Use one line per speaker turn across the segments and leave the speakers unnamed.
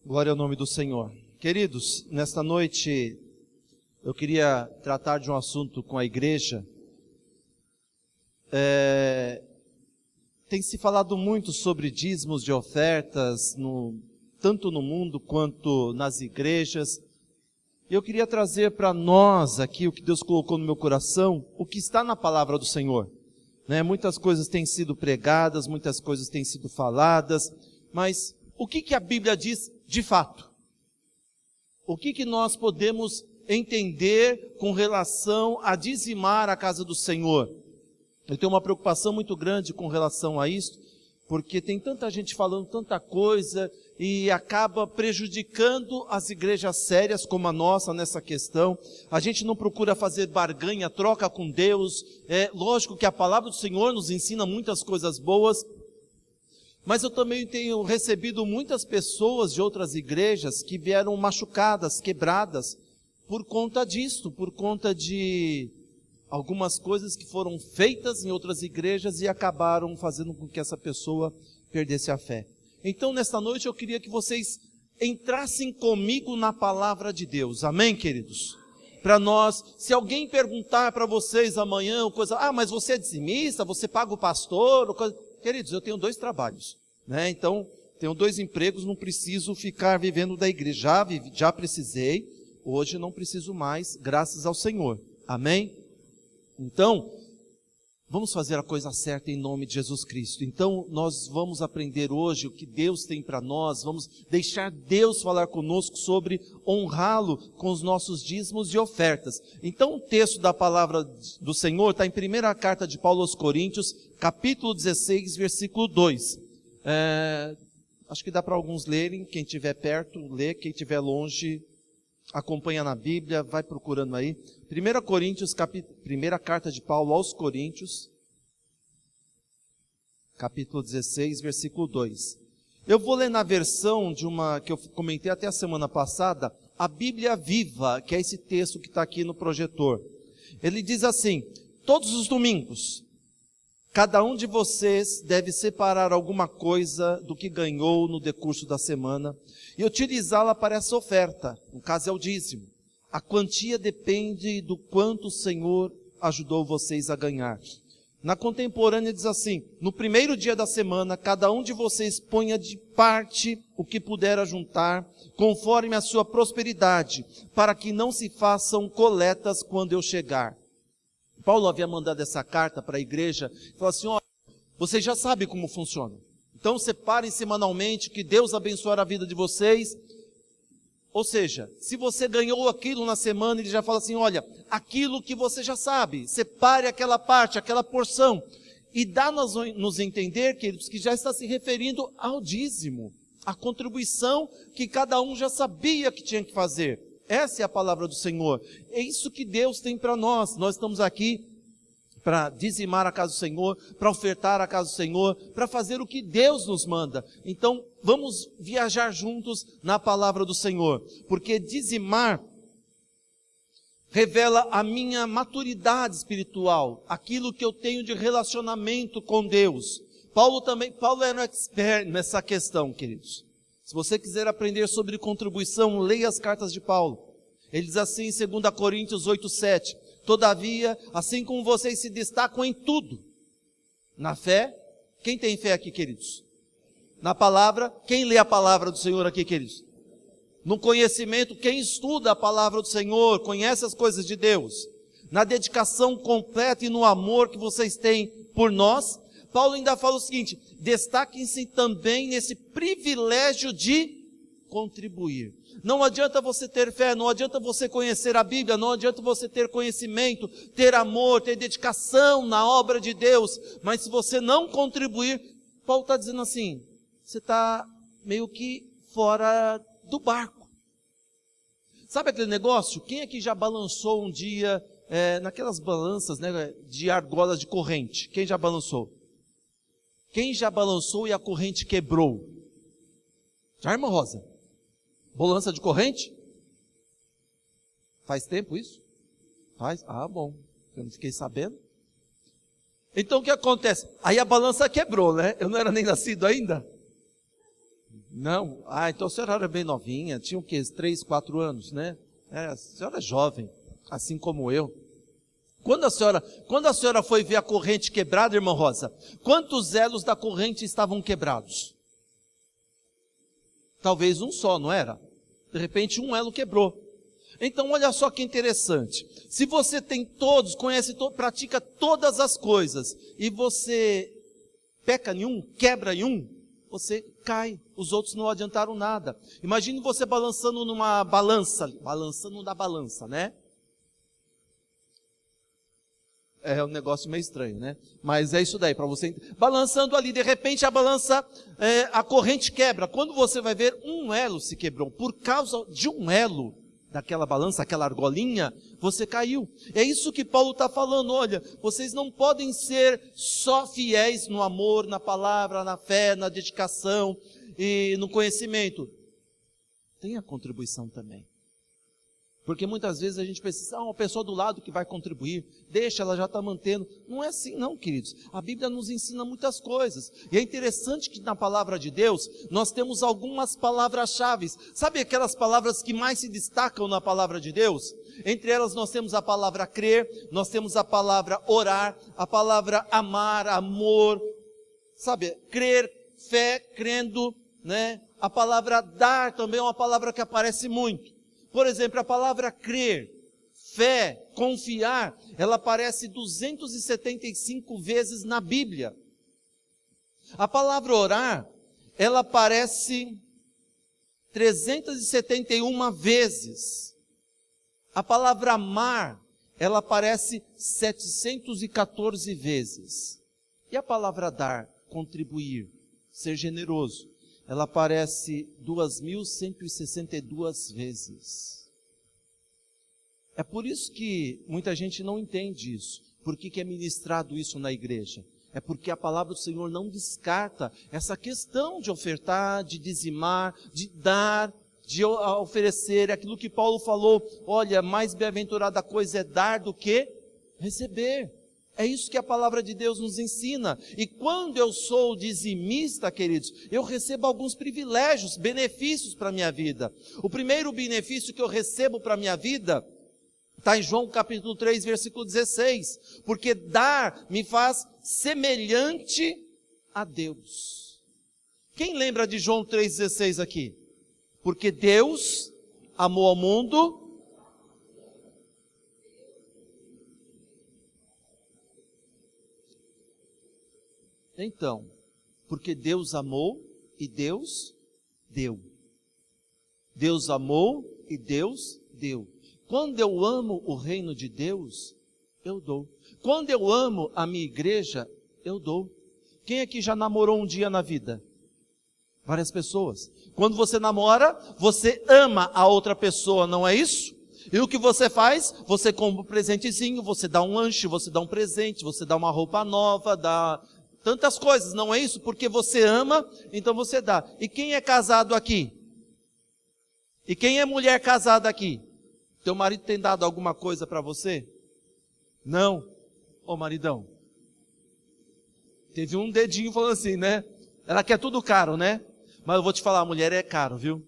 Glória ao nome do Senhor. Queridos, nesta noite eu queria tratar de um assunto com a igreja. Tem se falado muito sobre dízimos de ofertas, tanto no mundo quanto nas igrejas. Eu queria trazer para nós aqui o que Deus colocou no meu coração, o que está na palavra do Senhor. Muitas coisas têm sido pregadas, muitas coisas têm sido faladas, mas o que a Bíblia diz de fato? O que nós podemos entender com relação a dizimar a casa do Senhor? Eu tenho uma preocupação muito grande com relação a isso, porque tem tanta gente falando tanta coisa e acaba prejudicando as igrejas sérias como a nossa nessa questão. A gente não procura fazer barganha, troca com Deus. É lógico que a palavra do Senhor nos ensina muitas coisas boas, mas eu também tenho recebido muitas pessoas de outras igrejas que vieram machucadas, quebradas, por conta disso, por conta de algumas coisas que foram feitas em outras igrejas e acabaram fazendo com que essa pessoa perdesse a fé. Então, nesta noite, eu queria que vocês entrassem comigo na palavra de Deus. Amém, queridos? Para nós, se alguém perguntar para vocês amanhã, mas você é dizimista, você paga o pastor, Queridos, eu tenho 2 trabalhos, Então, tenho 2 empregos, não preciso ficar vivendo da igreja. Já precisei, hoje não preciso mais, graças ao Senhor. Amém? Então, vamos fazer a coisa certa em nome de Jesus Cristo. Então, nós vamos aprender hoje o que Deus tem para nós, vamos deixar Deus falar conosco sobre honrá-lo com os nossos dízimos e ofertas. Então, o texto da palavra do Senhor está em 1ª carta de Paulo aos Coríntios, capítulo 16, versículo 2. Acho que dá para alguns lerem, quem estiver perto, lê, quem estiver longe, acompanha na Bíblia, vai procurando aí. 1 Coríntios, 1ª carta de Paulo aos Coríntios, capítulo 16, versículo 2. Eu vou ler na versão que eu comentei até a semana passada, a Bíblia Viva, que é esse texto que está aqui no projetor. Ele diz assim: todos os domingos, cada um de vocês deve separar alguma coisa do que ganhou no decurso da semana e utilizá-la para essa oferta, no caso é o dízimo. A quantia depende do quanto o Senhor ajudou vocês a ganhar. Na contemporânea diz assim: no primeiro dia da semana, cada um de vocês ponha de parte o que puder ajuntar, conforme a sua prosperidade, para que não se façam coletas quando eu chegar. Paulo havia mandado essa carta para a igreja, e falou assim: olha, vocês já sabem como funciona. Então separem semanalmente, que Deus abençoará a vida de vocês. Ou seja, se você ganhou aquilo na semana, ele já fala assim: olha, aquilo que você já sabe, separe aquela parte, aquela porção. E dá-nos entender, queridos, que já está se referindo ao dízimo, a contribuição que cada um já sabia que tinha que fazer. Essa é a palavra do Senhor. É isso que Deus tem para nós. Nós estamos aqui para dizimar a casa do Senhor, para ofertar a casa do Senhor, para fazer o que Deus nos manda. Então, vamos viajar juntos na palavra do Senhor, porque dizimar revela a minha maturidade espiritual, aquilo que eu tenho de relacionamento com Deus. Paulo era um expert nessa questão, queridos. Se você quiser aprender sobre contribuição, leia as cartas de Paulo. Ele diz assim em 2 Coríntios 8:7, todavia, assim como vocês se destacam em tudo, na fé, quem tem fé aqui, queridos? Na palavra, quem lê a palavra do Senhor aqui, queridos? No conhecimento, quem estuda a palavra do Senhor, conhece as coisas de Deus? Na dedicação completa e no amor que vocês têm por nós. Paulo ainda fala o seguinte: destaquem-se também nesse privilégio de contribuir. Não adianta você ter fé, não adianta você conhecer a Bíblia, não adianta você ter conhecimento, ter amor, ter dedicação na obra de Deus, mas se você não contribuir, Paulo está dizendo assim, você está meio que fora do barco. Sabe aquele negócio? Quem aqui já balançou um dia, naquelas balanças, de argolas de corrente? Quem já balançou? Quem já balançou e a corrente quebrou? Já, irmã Rosa? Balança de corrente? Faz tempo isso? Faz? Ah, bom. Eu não fiquei sabendo. Então o que acontece? Aí a balança quebrou, Eu não era nem nascido ainda. Não? Ah, então a senhora era bem novinha, tinha o quê? 3, 4 anos, né? A senhora é jovem, assim como eu. Quando a senhora foi ver a corrente quebrada, irmã Rosa, quantos elos da corrente estavam quebrados? Talvez um só, não era? De repente um elo quebrou. Então olha só que interessante. Se você tem todos, conhece, pratica todas as coisas, e você peca em um, quebra em um, você cai, os outros não adiantaram nada. Imagine você balançando numa balança, balançando na balança, né? É um negócio meio estranho, né? Mas é isso daí, para você... Balançando ali, de repente a balança, a corrente quebra. Quando você vai ver, um elo se quebrou. Por causa de um elo daquela balança, aquela argolinha, você caiu. É isso que Paulo está falando. Olha, vocês não podem ser só fiéis no amor, na palavra, na fé, na dedicação e no conhecimento. Tem a contribuição também. Porque muitas vezes a gente pensa, uma pessoa do lado que vai contribuir, deixa, ela já está mantendo. Não é assim não, queridos. A Bíblia nos ensina muitas coisas. E é interessante que na palavra de Deus, nós temos algumas palavras-chave. Sabe aquelas palavras que mais se destacam na palavra de Deus? Entre elas nós temos a palavra crer, nós temos a palavra orar, a palavra amar, amor. Sabe, crer, fé, crendo, né? A palavra dar também é uma palavra que aparece muito. Por exemplo, a palavra crer, fé, confiar, ela aparece 275 vezes na Bíblia. A palavra orar, ela aparece 371 vezes. A palavra amar, ela aparece 714 vezes. E a palavra dar, contribuir, ser generoso, ela aparece 2.162 vezes. É por isso que muita gente não entende isso. Por que é ministrado isso na igreja? É porque a palavra do Senhor não descarta essa questão de ofertar, de dizimar, de dar, de oferecer. Aquilo que Paulo falou, olha, mais bem-aventurada coisa é dar do que receber. É isso que a palavra de Deus nos ensina. E quando eu sou dizimista, queridos, eu recebo alguns privilégios, benefícios para a minha vida. O primeiro benefício que eu recebo para a minha vida está em João capítulo 3, versículo 16. Porque dar me faz semelhante a Deus. Quem lembra de João 3,16 aqui? Porque Deus amou ao mundo... Então, porque Deus amou e Deus deu. Deus amou e Deus deu. Quando eu amo o reino de Deus, eu dou. Quando eu amo a minha igreja, eu dou. Quem aqui já namorou um dia na vida? Várias pessoas. Quando você namora, você ama a outra pessoa, não é isso? E o que você faz? Você compra um presentezinho, você dá um lanche, você dá um presente, você dá uma roupa nova, dá... tantas coisas, não é isso? Porque você ama, então você dá. E quem é casado aqui? E quem é mulher casada aqui? Teu marido tem dado alguma coisa para você? Não? Ô maridão. Teve um dedinho falando assim, né? Ela quer tudo caro, né? Mas eu vou te falar, a mulher é caro, viu?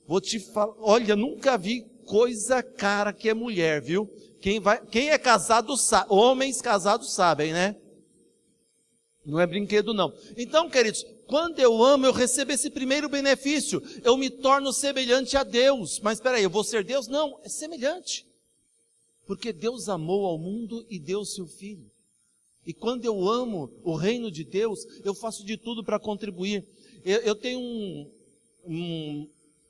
Vou te falar, olha, nunca vi coisa cara que é mulher, viu? Quem é casado sabe, homens casados sabem, né? Não é brinquedo não. Então, queridos, quando eu amo, eu recebo esse primeiro benefício. Eu me torno semelhante a Deus. Mas espera aí, eu vou ser Deus? Não, é semelhante. Porque Deus amou ao mundo e deu o seu Filho. E quando eu amo o reino de Deus, eu faço de tudo para contribuir. Eu tenho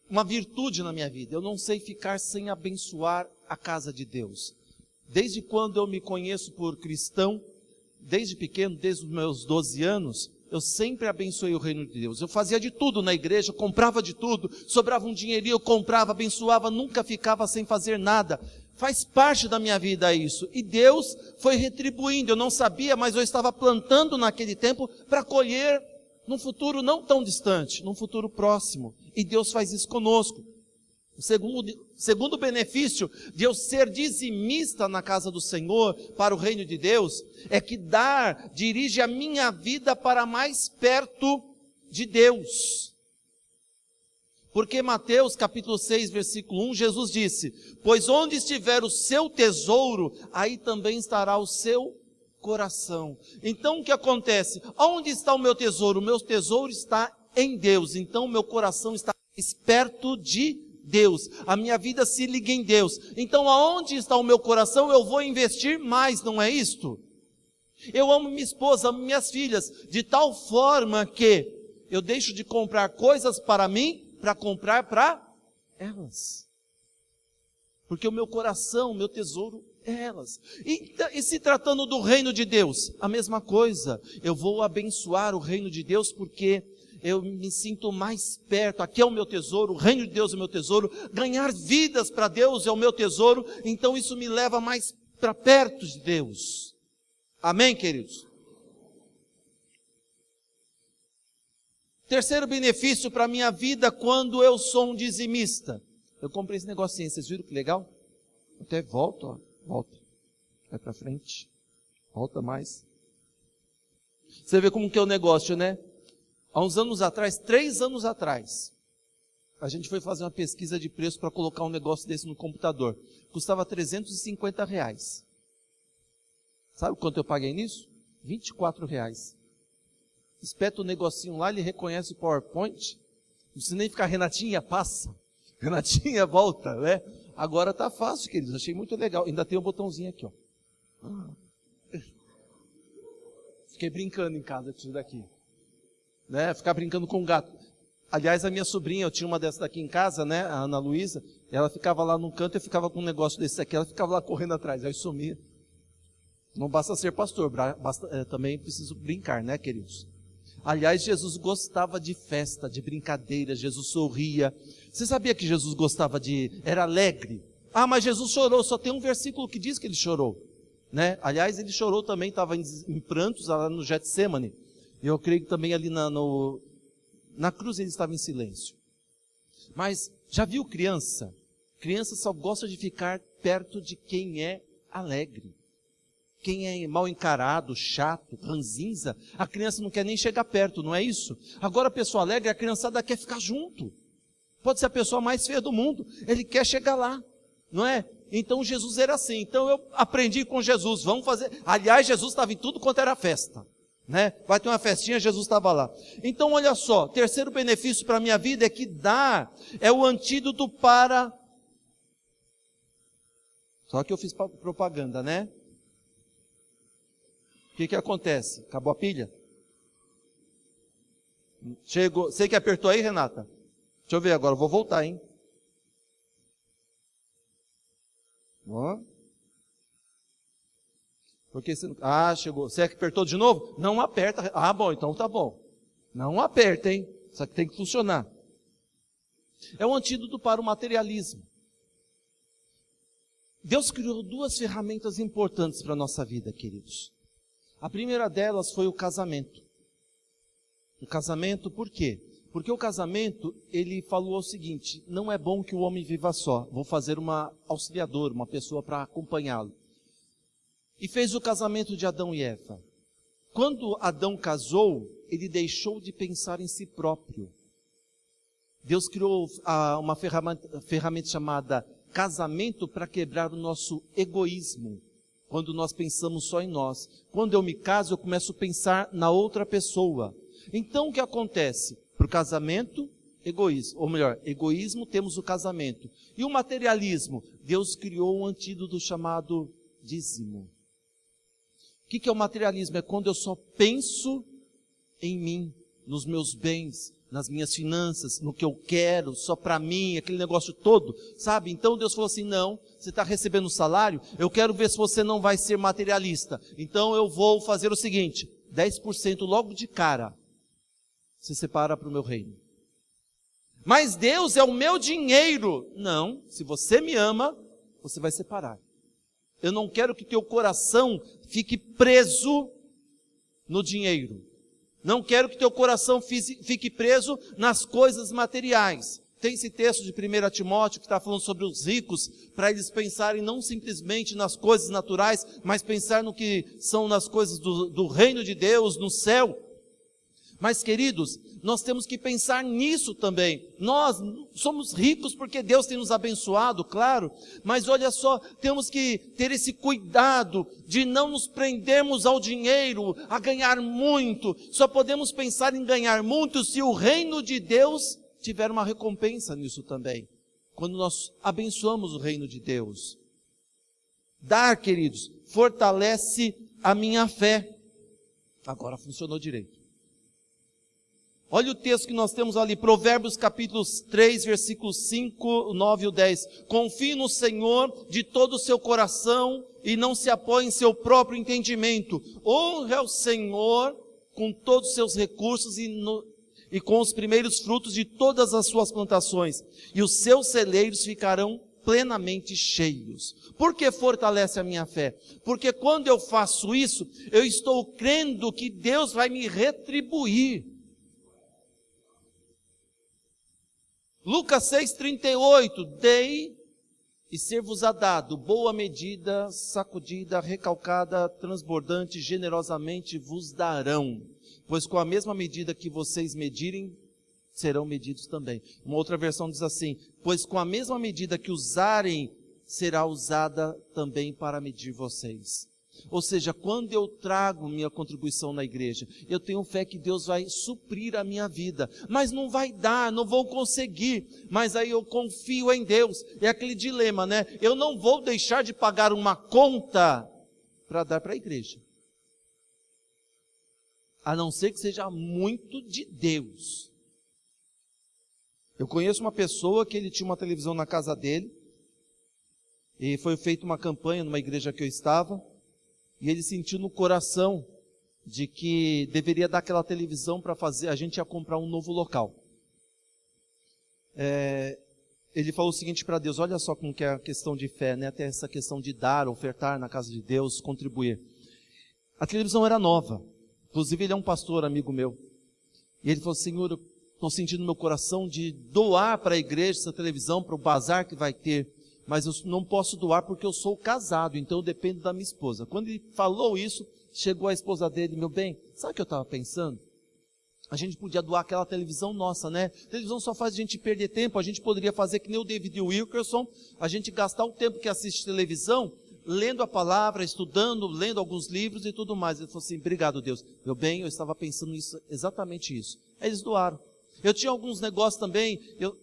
uma virtude na minha vida. Eu não sei ficar sem abençoar a casa de Deus. Desde quando eu me conheço por cristão, desde pequeno, desde os meus 12 anos, eu sempre abençoei o reino de Deus. Eu fazia de tudo na igreja, comprava de tudo, sobrava um dinheirinho, eu comprava, abençoava, nunca ficava sem fazer nada. Faz parte da minha vida isso. E Deus foi retribuindo. Eu não sabia, mas eu estava plantando naquele tempo para colher num futuro não tão distante, num futuro próximo. E Deus faz isso conosco. O segundo benefício de eu ser dizimista na casa do Senhor, para o reino de Deus, é que dar dirige a minha vida para mais perto de Deus. Porque Mateus capítulo 6, versículo 1, Jesus disse: pois onde estiver o seu tesouro, aí também estará o seu coração. Então o que acontece? Onde está o meu tesouro? O meu tesouro está em Deus. Então o meu coração está perto de Deus. A minha vida se liga em Deus. Então aonde está o meu coração, eu vou investir mais, não é isto? Eu amo minha esposa, amo minhas filhas, de tal forma que eu deixo de comprar coisas para mim, para comprar para elas. Porque o meu coração, o meu tesouro é elas. E se tratando do reino de Deus, a mesma coisa. Eu vou abençoar o reino de Deus porque eu me sinto mais perto. Aqui é o meu tesouro, o reino de Deus é o meu tesouro. Ganhar vidas para Deus é o meu tesouro. Então isso me leva mais para perto de Deus. Amém, queridos? Terceiro benefício para a minha vida quando eu sou um dizimista. Eu comprei esse negocinho, vocês viram que legal? Até volta, ó, volta. Vai para frente. Volta mais. Você vê como que é o negócio, né? Há uns anos atrás, 3 anos atrás, a gente foi fazer uma pesquisa de preço para colocar um negócio desse no computador. Custava R$350. Sabe quanto eu paguei nisso? R$24. Espeta o negocinho lá, ele reconhece o PowerPoint. Não precisa nem ficar, Renatinha, passa. Renatinha, volta, né? Agora tá fácil, queridos. Achei muito legal. Ainda tem um botãozinho aqui, ó. Fiquei brincando em casa com isso daqui. Né? Ficar brincando com o gato. Aliás, a minha sobrinha, eu tinha uma dessas daqui em casa, né? A Ana Luísa. Ela ficava lá num canto, eu ficava com um negócio desse aqui. Ela ficava lá correndo atrás. Aí sumia. Não basta ser pastor, também preciso brincar, né, queridos? Aliás, Jesus gostava de festa, de brincadeira, Jesus sorria. Você sabia que Jesus era alegre? Ah, mas Jesus chorou, só tem um versículo que diz que ele chorou, né? Aliás, ele chorou também, estava em prantos lá no Getsêmani. E eu creio que também ali na cruz ele estava em silêncio. Mas, já viu criança? Criança só gosta de ficar perto de quem é alegre. Quem é mal encarado, chato, ranzinza, a criança não quer nem chegar perto, não é isso? Agora a pessoa alegre, a criançada quer ficar junto. Pode ser a pessoa mais feia do mundo, ele quer chegar lá, não é? Então Jesus era assim, então eu aprendi com Jesus, vamos fazer. Aliás, Jesus estava em tudo quanto era festa, né? Vai ter uma festinha, Jesus estava lá. Então olha só, terceiro benefício para a minha vida é que dar é o antídoto para... Só que eu fiz propaganda, né? O que acontece? Acabou a pilha? Chegou. Você que apertou aí, Renata? Deixa eu ver agora, eu vou voltar, hein? Ó. Porque você... Ah, chegou. Você que apertou de novo? Não aperta. Ah, bom, então tá bom. Não aperta, hein? Isso aqui tem que funcionar. É um antídoto para o materialismo. Deus criou 2 ferramentas importantes para a nossa vida, queridos. A primeira delas foi o casamento. O casamento, por quê? Porque o casamento, ele falou o seguinte: não é bom que o homem viva só, vou fazer uma auxiliadora, uma pessoa para acompanhá-lo. E fez o casamento de Adão e Eva. Quando Adão casou, ele deixou de pensar em si próprio. Deus criou uma ferramenta chamada casamento para quebrar o nosso egoísmo. Quando nós pensamos só em nós. Quando eu me caso, eu começo a pensar na outra pessoa. Então o que acontece? Para o casamento, egoísmo. Ou melhor, egoísmo, temos o casamento. E o materialismo? Deus criou um antídoto chamado dízimo. O que é o materialismo? É quando eu só penso em mim, nos meus bens, nas minhas finanças, no que eu quero, só para mim, aquele negócio todo, sabe? Então Deus falou assim, não, você está recebendo salário, eu quero ver se você não vai ser materialista. Então eu vou fazer o seguinte, 10% logo de cara, você separa para o meu reino. Mas Deus é o meu dinheiro. Não, se você me ama, você vai separar. Eu não quero que teu coração fique preso no dinheiro. Não quero que teu coração fique preso nas coisas materiais. Tem esse texto de 1 Timóteo que está falando sobre os ricos, para eles pensarem não simplesmente nas coisas naturais, mas pensar no que são nas coisas do reino de Deus, no céu. Mas, queridos, nós temos que pensar nisso também. Nós somos ricos porque Deus tem nos abençoado, claro, mas olha só, temos que ter esse cuidado de não nos prendermos ao dinheiro, a ganhar muito. Só podemos pensar em ganhar muito se o reino de Deus tiver uma recompensa nisso também. Quando nós abençoamos o reino de Deus. Dar, queridos, fortalece a minha fé. Agora funcionou direito. Olha o texto que nós temos ali, Provérbios capítulo 3, versículos 5, 9 e 10. Confie no Senhor de todo o seu coração e não se apoie em seu próprio entendimento. Honre ao Senhor com todos os seus recursos e com os primeiros frutos de todas as suas plantações. E os seus celeiros ficarão plenamente cheios. Por que fortalece a minha fé? Porque quando eu faço isso, eu estou crendo que Deus vai me retribuir. Lucas 6,38, dei e ser-vos-á dado, boa medida, sacudida, recalcada, transbordante, generosamente vos darão, pois com a mesma medida que vocês medirem, serão medidos também. Uma outra versão diz assim, pois com a mesma medida que usarem, será usada também para medir vocês. Ou seja, quando eu trago minha contribuição na igreja, eu tenho fé que Deus vai suprir a minha vida, mas não vai dar, não vou conseguir, mas aí eu confio em Deus. É aquele dilema, né? Eu não vou deixar de pagar uma conta para dar para a igreja, a não ser que seja muito de Deus. Eu conheço uma pessoa que ele tinha uma televisão na casa dele, e foi feita uma campanha numa igreja que eu estava, e ele sentiu no coração de que deveria dar aquela televisão para fazer, a gente ia comprar um novo local. Ele falou o seguinte para Deus, olha só como que é a questão de fé, né? Até essa questão de dar, ofertar na casa de Deus, contribuir. A televisão era nova, inclusive ele é um pastor, amigo meu. E ele falou, Senhor, eu estou sentindo no meu coração de doar para a igreja essa televisão, para o bazar que vai ter. Mas eu não posso doar porque eu sou casado, então eu dependo da minha esposa. Quando ele falou isso, chegou a esposa dele, meu bem, sabe o que eu estava pensando? A gente podia doar aquela televisão nossa, né? A televisão só faz a gente perder tempo, a gente poderia fazer que nem o David Wilkerson, a gente gastar o tempo que assiste televisão, lendo a palavra, estudando, lendo alguns livros e tudo mais. Ele falou assim, obrigado Deus. Meu bem, eu estava pensando nisso, exatamente isso. Aí eles doaram. Eu tinha alguns negócios também, eu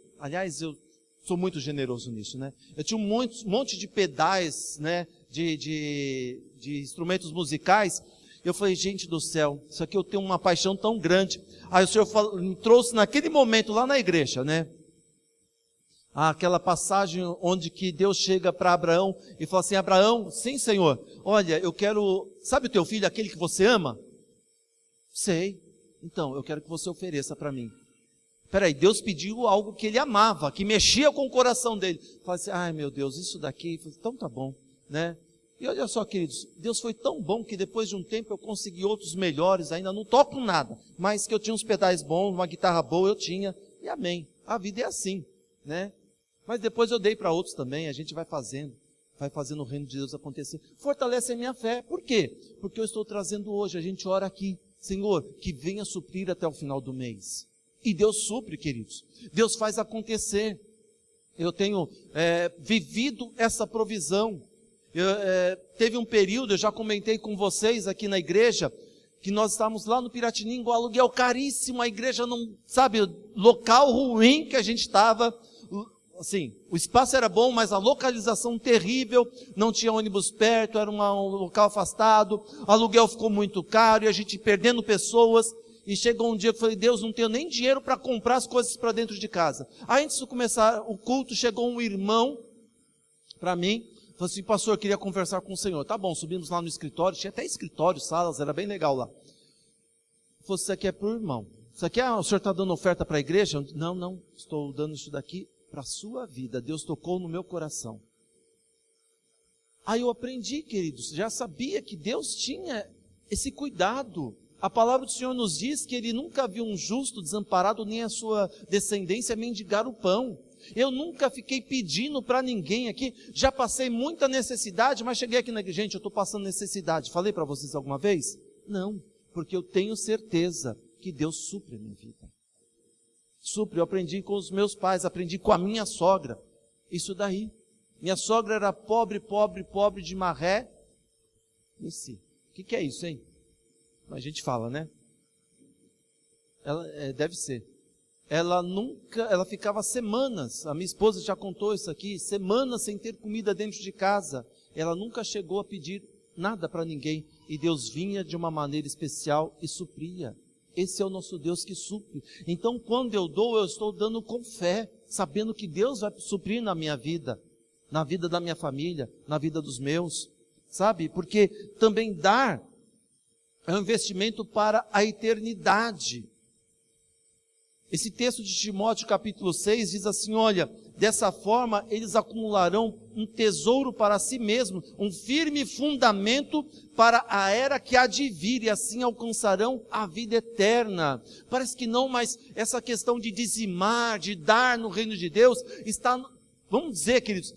sou muito generoso nisso, né? Eu tinha um monte de pedais, né? De instrumentos musicais. Eu falei, gente do céu, isso aqui eu tenho uma paixão tão grande. Aí o Senhor me trouxe naquele momento lá na igreja, né? Aquela passagem onde que Deus chega para Abraão e fala assim, Abraão, sim Senhor, olha, eu quero, sabe o teu filho, aquele que você ama? Sei, então eu quero que você ofereça para mim. Peraí, Deus pediu algo que ele amava, que mexia com o coração dele. Falei assim, ai meu Deus, isso daqui, então tá bom, né? E olha só, queridos, Deus foi tão bom que depois de um tempo eu consegui outros melhores, ainda não toco nada, mas que eu tinha uns pedais bons, uma guitarra boa eu tinha, e amém. A vida é assim, né? Mas depois eu dei para outros também, a gente vai fazendo o reino de Deus acontecer. Fortalece a minha fé, por quê? Porque eu estou trazendo hoje, a gente ora aqui, Senhor, que venha suprir até o final do mês. E Deus supre, queridos. Deus faz acontecer. Eu tenho vivido essa provisão. Teve um período, eu já comentei com vocês aqui na igreja, que nós estávamos lá no Piratininga, o aluguel caríssimo, a igreja não, sabe, local ruim que a gente estava, assim, o espaço era bom, mas a localização terrível, não tinha ônibus perto, era um local afastado, o aluguel ficou muito caro, e a gente perdendo pessoas. E chegou um dia que eu falei, Deus, não tenho nem dinheiro para comprar as coisas para dentro de casa. Aí antes de começar o culto, chegou um irmão para mim, falou assim, pastor, eu queria conversar com o senhor. Tá bom, subimos lá no escritório, tinha até escritório, salas, era bem legal lá. Ele falou, isso aqui é para o irmão. Isso aqui, o senhor está dando oferta para a igreja? Não, estou dando isso daqui para a sua vida. Deus tocou no meu coração. Aí eu aprendi, queridos, já sabia que Deus tinha esse cuidado. A palavra do Senhor nos diz que Ele nunca viu um justo desamparado, nem a sua descendência mendigar o pão. Eu nunca fiquei pedindo para ninguém aqui, já passei muita necessidade, mas cheguei aqui na igreja, gente, eu estou passando necessidade. Falei para vocês alguma vez? Não, porque eu tenho certeza que Deus supre a minha vida. Supre, eu aprendi com os meus pais, aprendi com a minha sogra. Isso daí. Minha sogra era pobre, pobre, pobre de marré. E sim. O que é isso, hein? A gente fala, né? Deve ser. Ela ficava semanas, a minha esposa já contou isso aqui, semanas sem ter comida dentro de casa. Ela nunca chegou a pedir nada para ninguém. E Deus vinha de uma maneira especial e supria. Esse é o nosso Deus que supre. Então, quando eu dou, eu estou dando com fé, sabendo que Deus vai suprir na minha vida, na vida da minha família, na vida dos meus, sabe? Porque também dar é um investimento para a eternidade. Esse texto de Timóteo capítulo 6 diz assim, olha, dessa forma eles acumularão um tesouro para si mesmos, um firme fundamento para a era que há de vir, e assim alcançarão a vida eterna. Parece que não, mas essa questão de dizimar, de dar no reino de Deus, está, vamos dizer, queridos,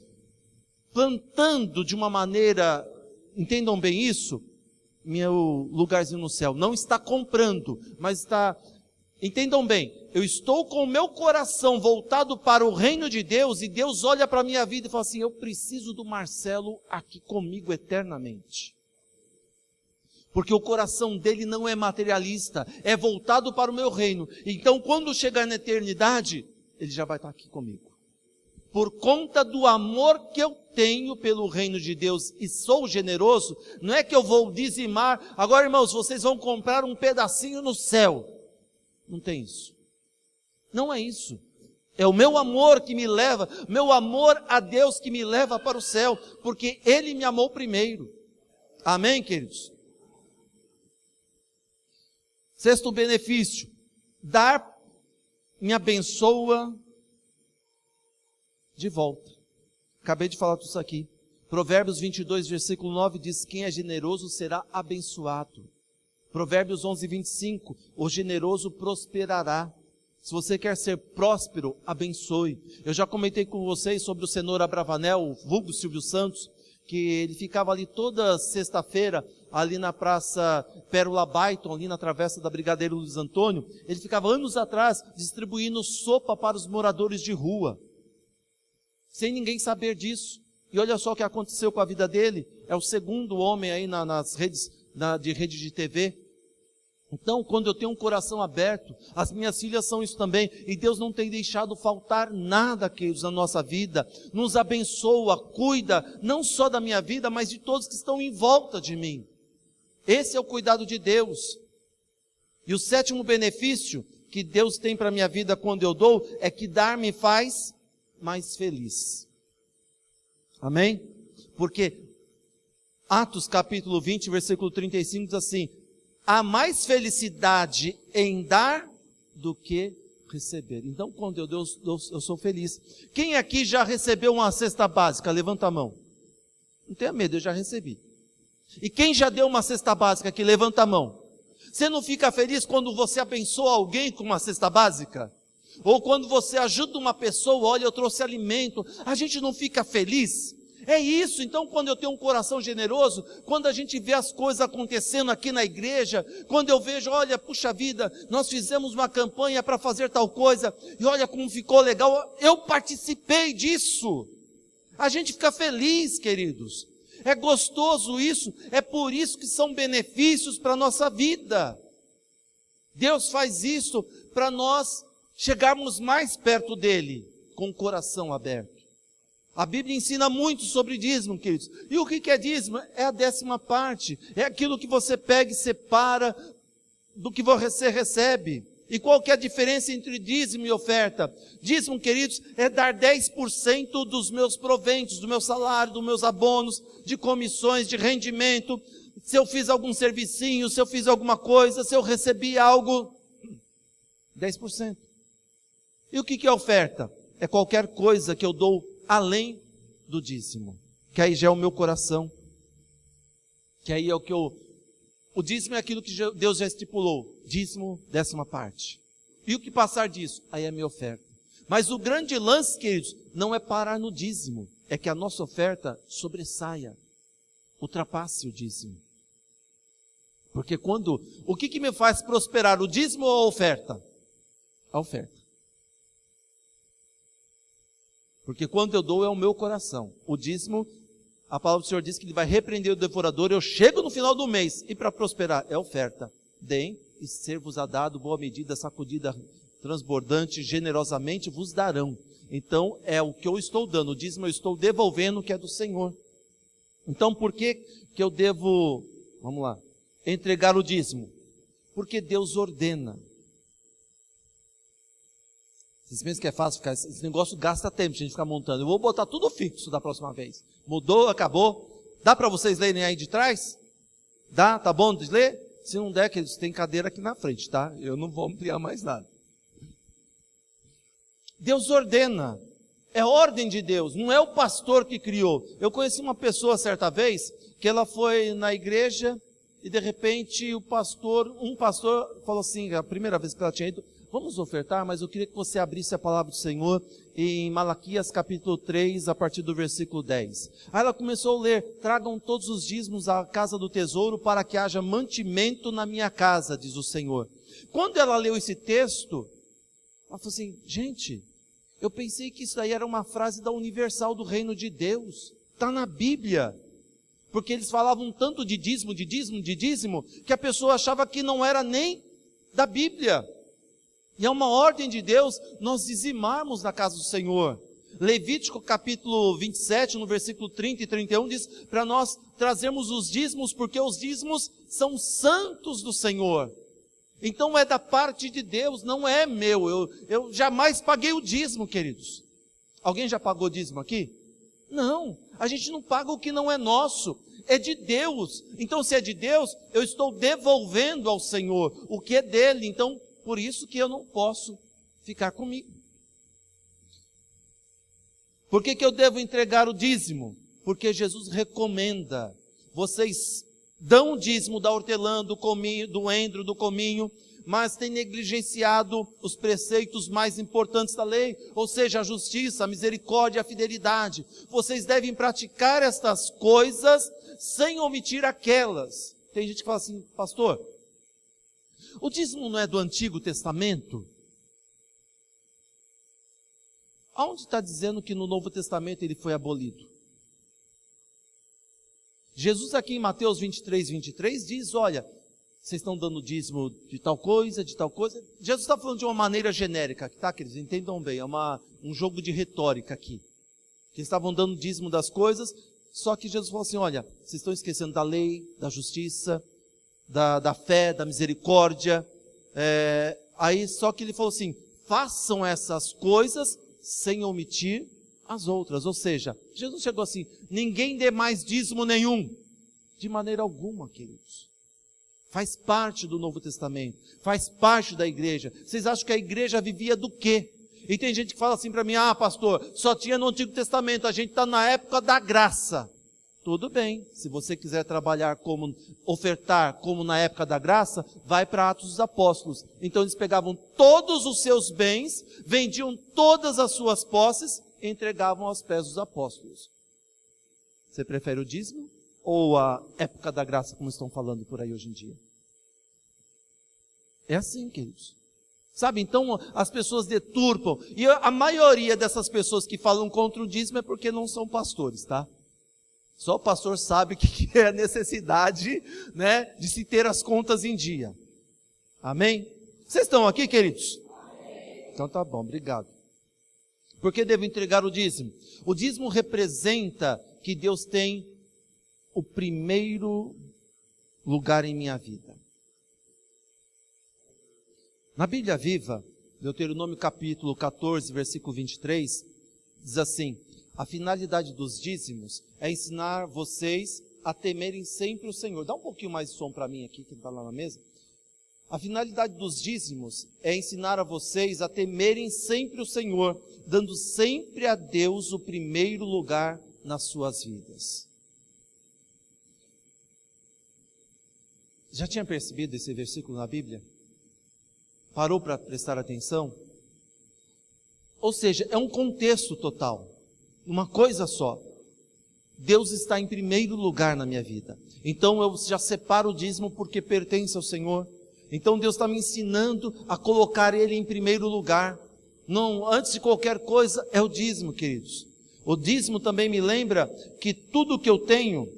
plantando de uma maneira, entendam bem isso, meu lugarzinho no céu, não está comprando, mas está... Entendam bem, eu estou com o meu coração voltado para o reino de Deus, e Deus olha para a minha vida e fala assim, eu preciso do Marcelo aqui comigo eternamente. Porque o coração dele não é materialista, é voltado para o meu reino. Então quando chegar na eternidade, ele já vai estar aqui comigo. Por conta do amor que eu tenho pelo reino de Deus e sou generoso, não é que eu vou dizimar, agora irmãos, vocês vão comprar um pedacinho no céu. Não tem isso. Não é isso. É o meu amor que me leva, meu amor a Deus que me leva para o céu, porque Ele me amou primeiro. Amém, queridos? Sexto benefício, dar me abençoa de volta. Acabei de falar tudo isso aqui. Provérbios 22, versículo 9 diz, quem é generoso será abençoado. Provérbios 11, 25, o generoso prosperará. Se você quer ser próspero, abençoe. Eu já comentei com vocês sobre o Cenoura Bravanel, o vulgo Silvio Santos, que ele ficava ali toda sexta-feira, ali na Praça Pérola Baiton, ali na travessa da Brigadeiro Luiz Antônio. Ele ficava anos atrás distribuindo sopa para os moradores de rua, sem ninguém saber disso. E olha só o que aconteceu com a vida dele. É o segundo homem aí nas redes, de rede de TV. Então, quando eu tenho um coração aberto, as minhas filhas são isso também, e Deus não tem deixado faltar nada, queridos, na nossa vida, nos abençoa, cuida, não só da minha vida, mas de todos que estão em volta de mim. Esse é o cuidado de Deus. E o sétimo benefício que Deus tem para a minha vida quando eu dou, é que dar me faz mais feliz. Amém? Porque Atos capítulo 20, versículo 35 diz assim, há mais felicidade em dar do que receber. Então, quando eu dou, eu sou feliz. Quem aqui já recebeu uma cesta básica? Levanta a mão. Não tenha medo, eu já recebi. E quem já deu uma cesta básica aqui? Levanta a mão. Você não fica feliz quando você abençoa alguém com uma cesta básica? Ou quando você ajuda uma pessoa, olha, eu trouxe alimento. A gente não fica feliz? É isso. Então, quando eu tenho um coração generoso, quando a gente vê as coisas acontecendo aqui na igreja, quando eu vejo, olha, puxa vida, nós fizemos uma campanha para fazer tal coisa, e olha como ficou legal, eu participei disso. A gente fica feliz, queridos. É gostoso isso, é por isso que são benefícios para a nossa vida. Deus faz isso para nós chegarmos mais perto dEle, com o coração aberto. A Bíblia ensina muito sobre dízimo, queridos. E o que é dízimo? É a 10ª parte. É aquilo que você pega e separa do que você recebe. E qual que é a diferença entre dízimo e oferta? Dízimo, queridos, é dar 10% dos meus proventos, do meu salário, dos meus abonos, de comissões, de rendimento. Se eu fiz algum servicinho, se eu fiz alguma coisa, se eu recebi algo, 10%. E o que é oferta? É qualquer coisa que eu dou além do dízimo, que aí já é o meu coração, que aí é o que o dízimo é aquilo que Deus já estipulou, dízimo, 10ª parte, e o que passar disso, aí é a minha oferta. Mas o grande lance, queridos, não é parar no dízimo, é que a nossa oferta sobressaia, ultrapasse o dízimo. Porque o que me faz prosperar, o dízimo ou a oferta? A oferta. Porque quando eu dou é o meu coração. O dízimo, a palavra do Senhor diz que Ele vai repreender o devorador. Eu chego no final do mês e para prosperar é oferta. Deem e ser-vos-á dado, boa medida, sacudida, transbordante, generosamente vos darão. Então é o que eu estou dando. O dízimo eu estou devolvendo o que é do Senhor. Então por que eu devo, vamos lá, entregar o dízimo? Porque Deus ordena. Vocês pensam que é fácil ficar? Esse negócio gasta tempo, a gente ficar montando. Eu vou botar tudo fixo da próxima vez. Mudou, acabou. Dá para vocês lerem aí de trás? Dá? Tá bom de ler? Se não der, que eles têm cadeira aqui na frente, tá? Eu não vou ampliar mais nada. Deus ordena. É ordem de Deus, não é o pastor que criou. Eu conheci uma pessoa certa vez, que ela foi na igreja e de repente um pastor falou assim, a primeira vez que ela tinha ido, vamos ofertar, mas eu queria que você abrisse a palavra do Senhor em Malaquias capítulo 3, a partir do versículo 10. Aí ela começou a ler, tragam todos os dízimos à casa do tesouro para que haja mantimento na minha casa, diz o Senhor. Quando ela leu esse texto, ela falou assim, gente, eu pensei que isso aí era uma frase da Universal do Reino de Deus. Está na Bíblia. Porque eles falavam tanto de dízimo, que a pessoa achava que não era nem da Bíblia. E é uma ordem de Deus nós dizimarmos na casa do Senhor. Levítico capítulo 27, no versículo 30 e 31, diz para nós trazermos os dízimos, porque os dízimos são santos do Senhor. Então é da parte de Deus, não é meu. Eu jamais paguei o dízimo, queridos. Alguém já pagou dízimo aqui? Não, a gente não paga o que não é nosso, é de Deus. Então se é de Deus, eu estou devolvendo ao Senhor o que é dele. Então, por isso que eu não posso ficar comigo. Por que eu devo entregar o dízimo? Porque Jesus recomenda. Vocês dão o dízimo da hortelã, do cominho, do endro, do cominho, mas têm negligenciado os preceitos mais importantes da lei, ou seja, a justiça, a misericórdia, a fidelidade. Vocês devem praticar estas coisas sem omitir aquelas. Tem gente que fala assim, pastor, o dízimo não é do Antigo Testamento? Aonde está dizendo que no Novo Testamento ele foi abolido? Jesus aqui em Mateus 23, 23 diz, olha, vocês estão dando dízimo de tal coisa, de tal coisa. Jesus está falando de uma maneira genérica, tá, queridos? Entendam bem, é um jogo de retórica aqui. Que eles estavam dando dízimo das coisas, só que Jesus falou assim, olha, vocês estão esquecendo da lei, da justiça, da fé, da misericórdia. Aí só que ele falou assim, façam essas coisas sem omitir as outras. Ou seja, Jesus chegou assim, ninguém dê mais dízimo nenhum. De maneira alguma, queridos. Faz parte do Novo Testamento, faz parte da igreja. Vocês acham que a igreja vivia do quê? E tem gente que fala assim para mim, pastor, só tinha no Antigo Testamento, a gente está na época da graça. Tudo bem, se você quiser trabalhar ofertar como na época da graça, vai para Atos dos Apóstolos. Então eles pegavam todos os seus bens, vendiam todas as suas posses e entregavam aos pés dos apóstolos. Você prefere o dízimo ou a época da graça, como estão falando por aí hoje em dia? É assim, queridos. Sabe, então as pessoas deturpam, e a maioria dessas pessoas que falam contra o dízimo é porque não são pastores, tá? Só o pastor sabe o que é a necessidade, né, de se ter as contas em dia. Amém? Vocês estão aqui, queridos? Amém. Então tá bom, obrigado. Por que devo entregar o dízimo? O dízimo representa que Deus tem o primeiro lugar em minha vida. Na Bíblia Viva, Deuteronômio capítulo 14, versículo 23, diz assim, a finalidade dos dízimos é ensinar vocês a temerem sempre o Senhor. Dá um pouquinho mais de som para mim aqui, que está lá na mesa. A finalidade dos dízimos é ensinar a vocês a temerem sempre o Senhor, dando sempre a Deus o primeiro lugar nas suas vidas. Já tinha percebido esse versículo na Bíblia? Parou para prestar atenção? Ou seja, é um contexto total, uma coisa só. Deus está em primeiro lugar na minha vida. Então eu já separo o dízimo porque pertence ao Senhor. Então Deus está me ensinando a colocar Ele em primeiro lugar. Não, antes de qualquer coisa é o dízimo, queridos. O dízimo também me lembra que tudo que eu tenho,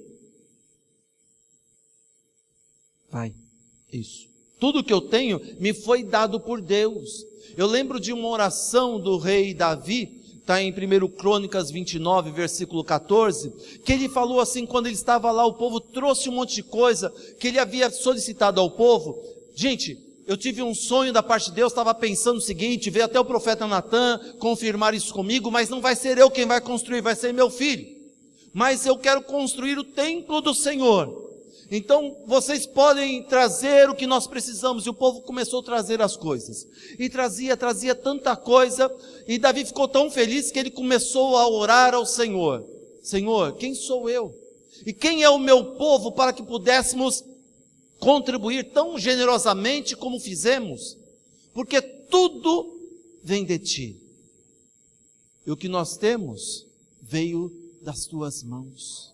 tudo que eu tenho me foi dado por Deus. Eu lembro de uma oração do rei Davi, está em 1 Crônicas 29, versículo 14, que ele falou assim, quando ele estava lá, o povo trouxe um monte de coisa, que ele havia solicitado ao povo. Gente, eu tive um sonho da parte de Deus, estava pensando o seguinte, veio até o profeta Natan confirmar isso comigo, mas não vai ser eu quem vai construir, vai ser meu filho. Mas eu quero construir o templo do Senhor. Então vocês podem trazer o que nós precisamos. E o povo começou a trazer as coisas. E trazia tanta coisa. E Davi ficou tão feliz que ele começou a orar ao Senhor. Senhor, quem sou eu? E quem é o meu povo para que pudéssemos contribuir tão generosamente como fizemos? Porque tudo vem de Ti. E o que nós temos veio das Tuas mãos.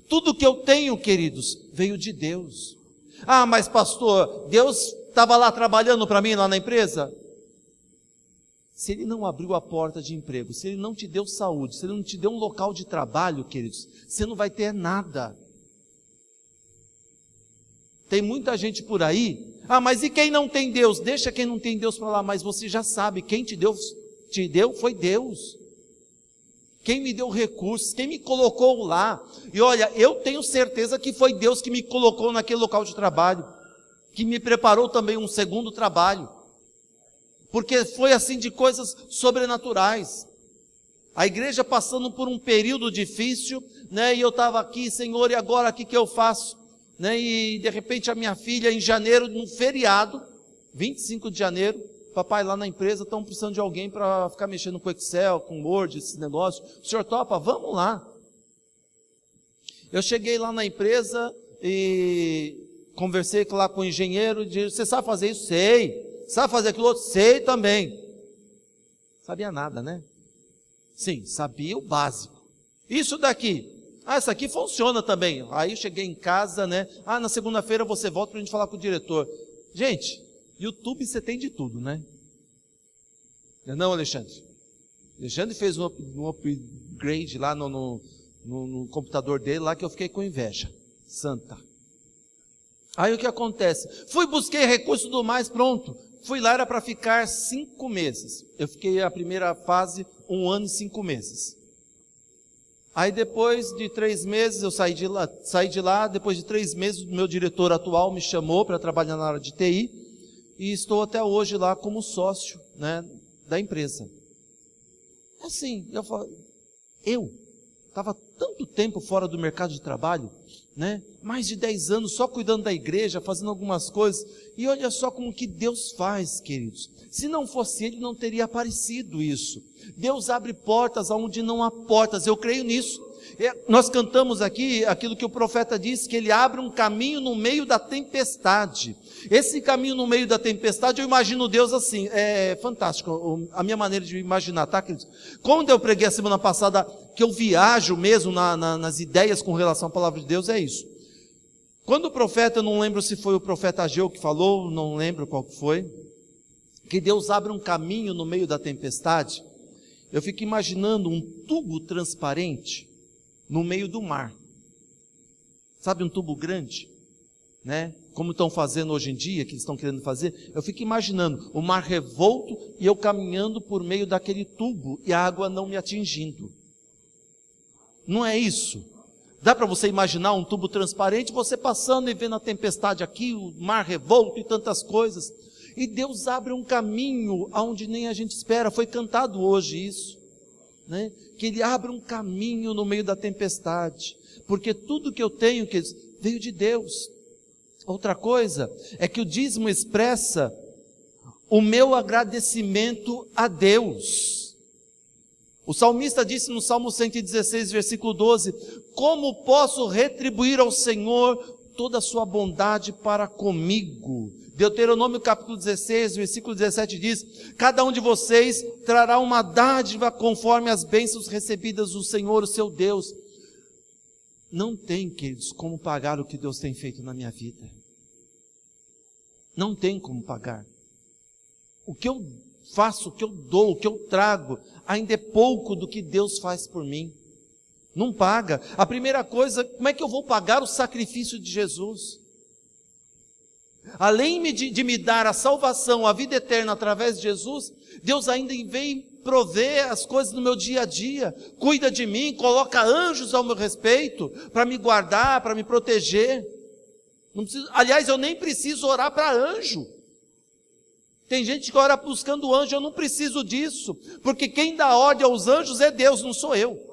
Tudo que eu tenho, queridos, veio de Deus. Ah, mas pastor, Deus estava lá trabalhando para mim lá na empresa? Se Ele não abriu a porta de emprego, se Ele não te deu saúde, se Ele não te deu um local de trabalho, queridos, você não vai ter nada. Tem muita gente por aí, ah, mas e quem não tem Deus? Deixa quem não tem Deus para lá, mas você já sabe, quem te deu foi Deus. Quem me deu recursos, quem me colocou lá. E olha, eu tenho certeza que foi Deus que me colocou naquele local de trabalho, que me preparou também um segundo trabalho, porque foi assim de coisas sobrenaturais. A igreja passando por um período difícil, né? E eu estava aqui, Senhor, e agora o que eu faço? Né? E de repente a minha filha, em janeiro, num feriado, 25 de janeiro, papai, lá na empresa estão precisando de alguém para ficar mexendo com Excel, com Word, esses negócios. O senhor topa? Vamos lá. Eu cheguei lá na empresa e conversei lá com o engenheiro e disse, você sabe fazer isso? Sei. Sabe fazer aquilo outro? Sei também. Sabia nada, né? Sim, sabia o básico. Isso daqui. Ah, isso aqui funciona também. Aí eu cheguei em casa, né? Ah, na segunda-feira você volta para a gente falar com o diretor. Gente, YouTube você tem de tudo, né? Não, Alexandre? Alexandre fez um upgrade lá no computador dele, lá que eu fiquei com inveja. Santa. Aí o que acontece? Busquei recurso do mais, pronto. Fui lá, era para ficar 5 meses. Eu fiquei a primeira fase 1 ano e 5 meses. Aí depois de 3 meses eu saí de lá, depois de 3 meses o meu diretor atual me chamou para trabalhar na área de TI, e estou até hoje lá como sócio, né, da empresa. Assim, eu estava tanto tempo fora do mercado de trabalho, né, mais de 10 anos só cuidando da igreja, fazendo algumas coisas, e olha só como que Deus faz, queridos. Se não fosse Ele, não teria aparecido isso. Deus abre portas onde não há portas, eu creio nisso. Nós cantamos aqui aquilo que o profeta disse, que Ele abre um caminho no meio da tempestade. Esse caminho no meio da tempestade, eu imagino Deus assim, é fantástico, a minha maneira de imaginar, tá, queridos? Quando eu preguei a semana passada, que eu viajo mesmo nas ideias com relação à palavra de Deus, é isso. Quando o profeta, eu não lembro se foi o profeta Ageu que falou, não lembro qual que foi, que Deus abre um caminho no meio da tempestade, eu fico imaginando um tubo transparente no meio do mar. Sabe, um tubo grande, né? Como estão fazendo hoje em dia, que eles estão querendo fazer. Eu fico imaginando o mar revolto e eu caminhando por meio daquele tubo e a água não me atingindo. Não é isso? Dá para você imaginar um tubo transparente, você passando e vendo a tempestade aqui, o mar revolto e tantas coisas. E Deus abre um caminho aonde nem a gente espera. Foi cantado hoje isso, né? Que Ele abre um caminho no meio da tempestade, porque tudo que eu tenho, que veio de Deus. Outra coisa é que o dízimo expressa o meu agradecimento a Deus. O salmista disse no Salmo 116, versículo 12, como posso retribuir ao Senhor toda a sua bondade para comigo? Deuteronômio capítulo 16, versículo 17 diz, cada um de vocês trará uma dádiva conforme as bênçãos recebidas do Senhor, o seu Deus. Não tem, queridos, como pagar o que Deus tem feito na minha vida. Não tem como pagar. O que eu faço, o que eu dou, o que eu trago, ainda é pouco do que Deus faz por mim. Não paga. A primeira coisa, como é que eu vou pagar o sacrifício de Jesus? Além de me dar a salvação, a vida eterna através de Jesus, Deus ainda vem prover as coisas no meu dia a dia, cuida de mim, coloca anjos ao meu respeito, para me guardar, para me proteger. Não preciso, aliás, eu nem preciso orar para anjo. Tem gente que ora buscando anjo, eu não preciso disso, porque quem dá ordem aos anjos é Deus, não sou eu.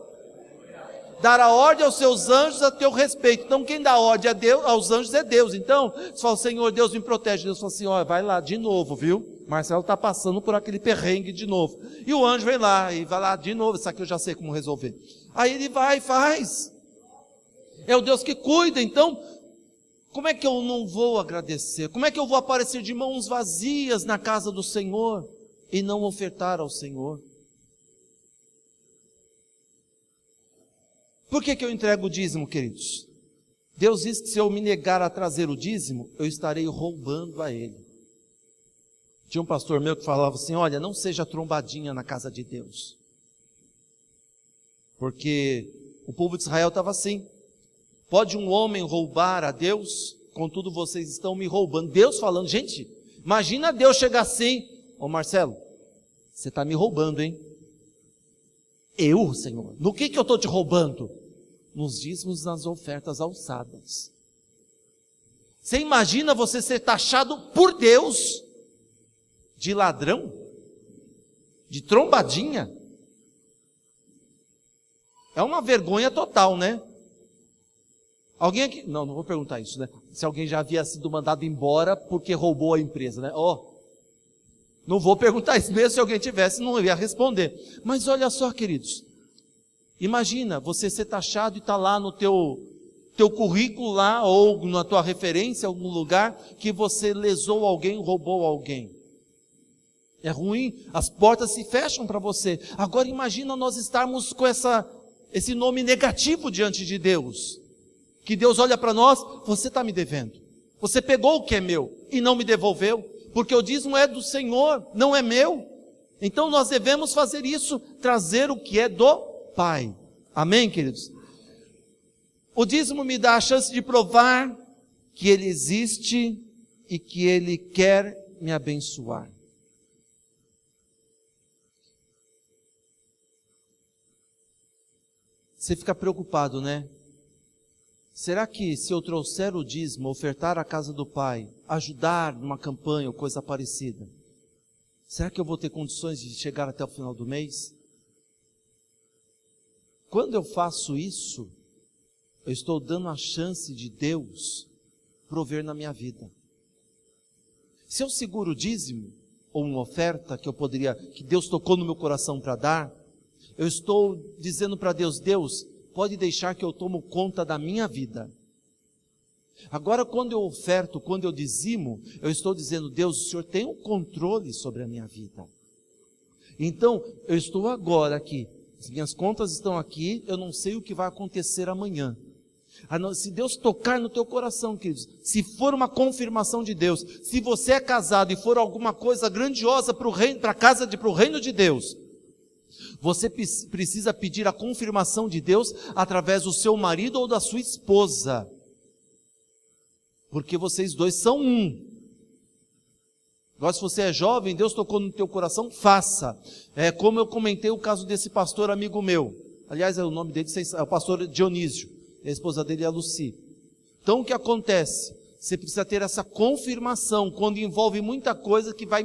Dar a ordem aos seus anjos a teu respeito. Então quem dá ordem a Deus, aos anjos é Deus. Então, você fala, Senhor, Deus me protege. Deus fala assim, ó, vai lá de novo, viu? Marcelo está passando por aquele perrengue de novo. E o anjo vem lá, e vai lá de novo, isso aqui eu já sei como resolver. Aí ele vai e faz. É o Deus que cuida. Então, como é que eu não vou agradecer? Como é que eu vou aparecer de mãos vazias na casa do Senhor e não ofertar ao Senhor? Por que eu entrego o dízimo, queridos? Deus diz que se eu me negar a trazer o dízimo, eu estarei roubando a Ele. Tinha um pastor meu que falava assim, olha, não seja trombadinha na casa de Deus. Porque o povo de Israel estava assim. Pode um homem roubar a Deus? Contudo vocês estão me roubando. Deus falando, gente, imagina Deus chegar assim, ô Marcelo, você está me roubando, hein? Eu, Senhor, no que eu estou te roubando? Nos dízimos, nas ofertas alçadas. Você imagina você ser taxado por Deus de ladrão? De trombadinha? É uma vergonha total, né? Alguém aqui, não vou perguntar isso, né? Se alguém já havia sido mandado embora porque roubou a empresa, né? Não vou perguntar isso mesmo, se alguém tivesse, não ia responder. Mas olha só, queridos, imagina você ser taxado e está lá no teu currículo lá, ou na tua referência, algum lugar, que você lesou alguém, roubou alguém. É ruim, as portas se fecham para você. Agora imagina nós estarmos com esse nome negativo diante de Deus. Que Deus olha para nós, você está me devendo. Você pegou o que é meu e não me devolveu. Porque o dízimo é do Senhor, não é meu. Então nós devemos fazer isso, trazer o que é do Pai. Amém, queridos? O dízimo me dá a chance de provar que Ele existe e que Ele quer me abençoar. Você fica preocupado, né? Será que se eu trouxer o dízimo, ofertar à casa do Pai, ajudar numa campanha ou coisa parecida, será que eu vou ter condições de chegar até o final do mês? Quando eu faço isso, eu estou dando a chance de Deus prover na minha vida. Se eu seguro o dízimo, ou uma oferta que Deus tocou no meu coração para dar, eu estou dizendo para Deus, Deus, pode deixar que eu tomo conta da minha vida. Agora, quando eu oferto, quando eu dizimo, eu estou dizendo, Deus, o Senhor tem um controle sobre a minha vida. Então, eu estou agora aqui, as minhas contas estão aqui, eu não sei o que vai acontecer amanhã. Se Deus tocar no teu coração, queridos, se for uma confirmação de Deus, se você é casado e for alguma coisa grandiosa para o reino de Deus, você precisa pedir a confirmação de Deus através do seu marido ou da sua esposa. Porque vocês dois são um. Agora, se você é jovem, Deus tocou no teu coração, faça. Como eu comentei o caso desse pastor amigo meu. Aliás, o nome dele é o pastor Dionísio. A esposa dele é a Luci. Então, o que acontece? Você precisa ter essa confirmação, quando envolve muita coisa que vai